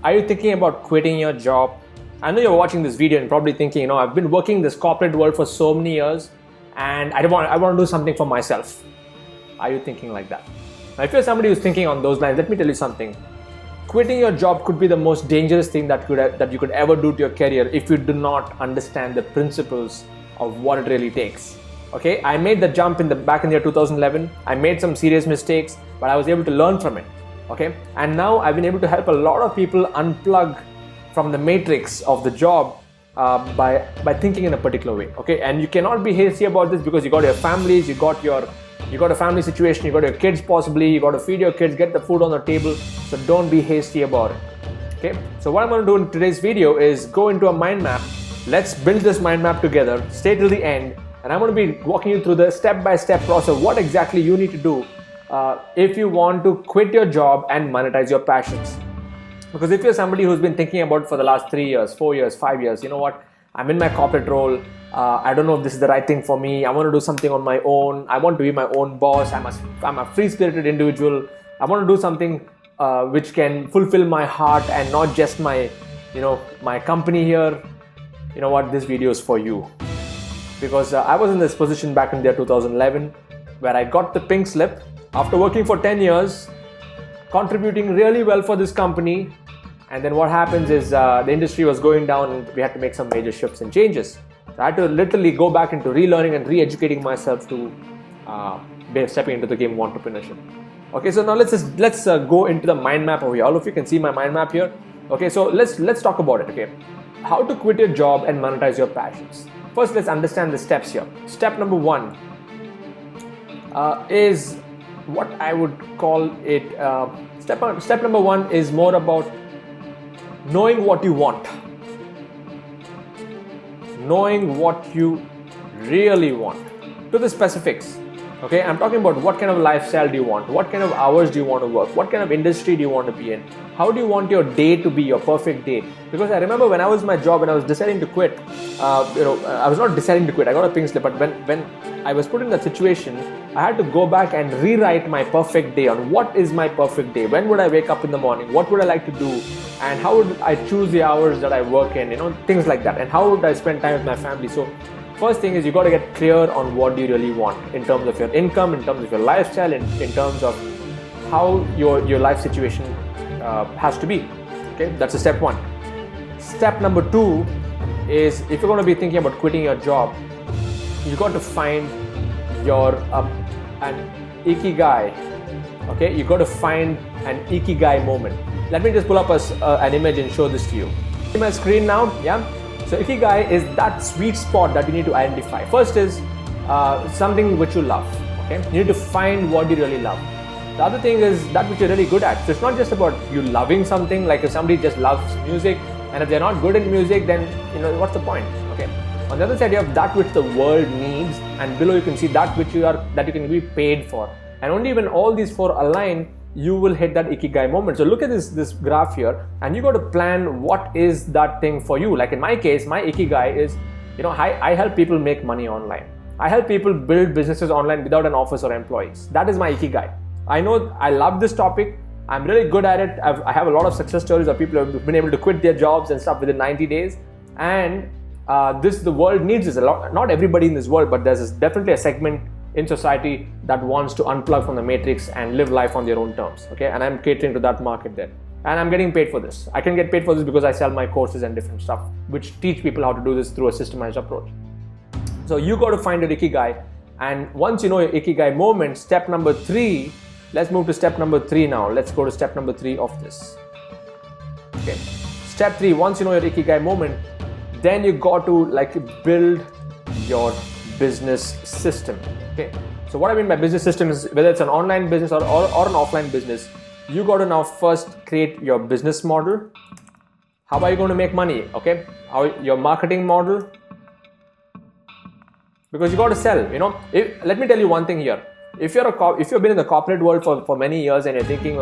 Are you thinking about quitting your job? I know you're watching this video and probably thinking, I've been working in this corporate world for so many years and I want to do something for myself. Are you thinking like that? Now, if you're somebody who's thinking on those lines, let me tell you something. Quitting your job could be the most dangerous thing that you could ever do to your career if you do not understand the principles of what it really takes. Okay, I made the jump back in the year 2011. I made some serious mistakes, but I was able to learn from it. Okay, and now I've been able to help a lot of people unplug from the matrix of the job by thinking in a particular way. Okay, and you cannot be hasty about this because you got your families, you got a family situation, you got your kids possibly, you got to feed your kids, get the food on the table. So don't be hasty about it. Okay, so what I'm going to do in today's video is go into a mind map. Let's build this mind map together. Stay till the end, and I'm going to be walking you through the step-by-step process of what exactly you need to do if you want to quit your job and monetize your passions. Because if you're somebody who's been thinking about it for the last 3 years, 4 years, 5 years, you know what? I'm in my corporate role. I don't know if this is the right thing for me. I want to do something on my own. I want to be my own boss. I'm a free-spirited individual. I want to do something which can fulfill my heart and not just my company here. You know what? This video is for you. Because I was in this position back in the year 2011 where I got the pink slip after working for 10 years, contributing really well for this company. And then what happens is the industry was going down and we had to make some major shifts and changes. So I had to literally go back into relearning and re-educating myself to stepping into the game of entrepreneurship. Okay, so now let's go into the mind map over here. All of you can see my mind map here. Okay, so let's talk about it. Okay, how to quit your job and monetize your passions. First, let's understand the steps here. Step number 1 is what I would call it. Step number 1 is more about knowing what you want. Knowing what you really want. To the specifics. Okay, I'm talking about what kind of lifestyle do you want? What kind of hours do you want to work? What kind of industry do you want to be in? How do you want your day to be, your perfect day? Because I remember when I was in my job and I was deciding to quit, I was not deciding to quit. I got a pink slip, but when I was put in that situation, I had to go back and rewrite my perfect day on what is my perfect day. When would I wake up in the morning? What would I like to do? And how would I choose the hours that I work in? Things like that. And how would I spend time with my family? So first thing is you got to get clear on what you really want in terms of your income, in terms of your lifestyle, in terms of how your life situation has to be. Okay, that's a step 1. Step number 2 is if you're going to be thinking about quitting your job, you got to find your an ikigai. Okay, you got to find an ikigai moment. Let me just pull up an image and show this to you. See my screen now, yeah. So ikigai is that sweet spot that you need to identify. First is something which you love. Okay, you need to find what you really love. The other thing is that which you're really good at. So it's not just about you loving something. Like if somebody just loves music, and if they're not good in music, then what's the point? Okay. On the other side, you have that which the world needs, and below you can see that which you can be paid for. And only when all these 4 align, you will hit that ikigai moment. So look at this graph here, and you got to plan what is that thing for you. Like in my case, my ikigai is, I help people make money online. I help people build businesses online without an office or employees. That is my ikigai. I know I love this topic. I'm really good at it. I have a lot of success stories of people who have been able to quit their jobs and stuff within 90 days. And the world needs this a lot. Not everybody in this world, but there's definitely a segment in society that wants to unplug from the matrix and live life on their own terms. Okay, and I'm catering to that market there. And I'm getting paid for this. I can get paid for this because I sell my courses and different stuff, which teach people how to do this through a systemized approach. So you got to find your ikigai. And once you know your ikigai moment, step number 3, let's move to step number 3 now. Let's go to step number 3 of this. Okay. Step 3, once you know your ikigai moment, then you got to build your business system. Okay. So what I mean by business system is whether it's an online business or an offline business, you got to now first create your business model. How are you going to make money? Okay. Your marketing model. Because you got to sell, let me tell you one thing here. If you've been in the corporate world for many years and you're thinking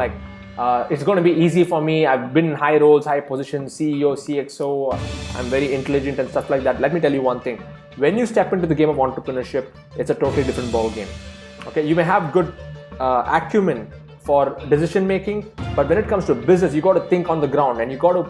it's going to be easy for me, I've been in high roles, high positions, CEO, CXO, I'm very intelligent and stuff like that. Let me tell you one thing. When you step into the game of entrepreneurship, it's a totally different ball game. Okay, you may have good acumen for decision making, but when it comes to business, you got to think on the ground, and you got to,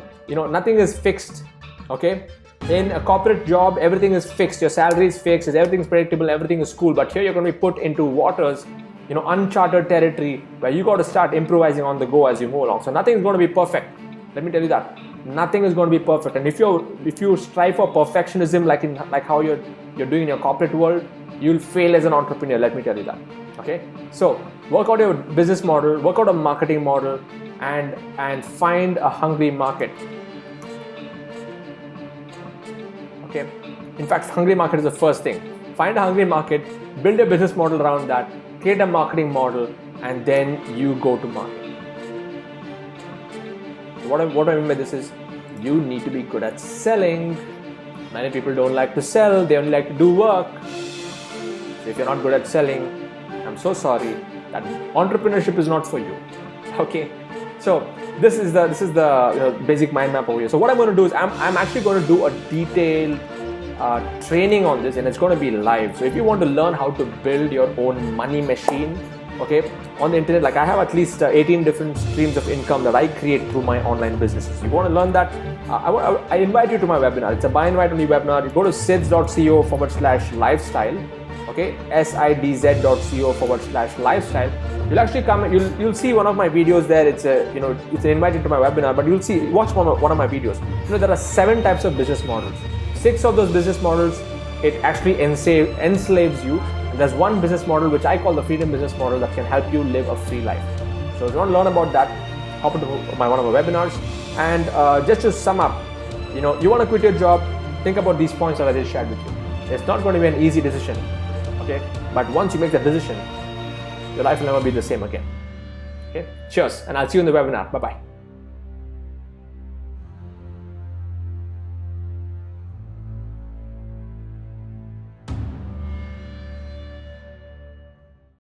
nothing is fixed. Okay, in a corporate job, everything is fixed. Your salary is fixed, everything is predictable, everything is cool. But here you're going to be put into waters, uncharted territory, where you got to start improvising on the go as you move along. So nothing is going to be perfect. Let me tell you that nothing is going to be perfect. And if you strive for perfectionism, like how you're doing in your corporate world, you'll fail as an entrepreneur. Let me tell you that. Okay, so work out your business model, work out a marketing model, and find a hungry market. Okay, in fact, hungry market is the first thing. Find a hungry market, build a business model around that, create a marketing model, and then you go to market. What I mean by this is, you need to be good at selling. Many people don't like to sell, they only like to do work. So if you're not good at selling, I'm so sorry, that entrepreneurship is not for you. Okay, so this is the basic mind map over here. So what I'm going to do is I'm actually going to do a detailed training on this, and it's going to be live. So if you want to learn how to build your own money machine, okay, on the internet, like I have at least 18 different streams of income that I create through my online businesses. You want to learn that? I invite you to my webinar. It's a buy invite only webinar. You go to sidz.co/lifestyle. Okay, sidz.co/lifestyle. You'll actually come. You'll see one of my videos there. It's an invite to my webinar. But watch one of my videos. There are 7 types of business models. 6 of those business models, it actually enslaves you. And there's one business model which I call the freedom business model that can help you live a free life. So if you want to learn about that, hop into one of my webinars. And just to sum up, you want to quit your job. Think about these points that I just shared with you. It's not going to be an easy decision. Okay, but once you make that decision, your life will never be the same again. Okay, cheers, and I'll see you in the webinar. Bye bye.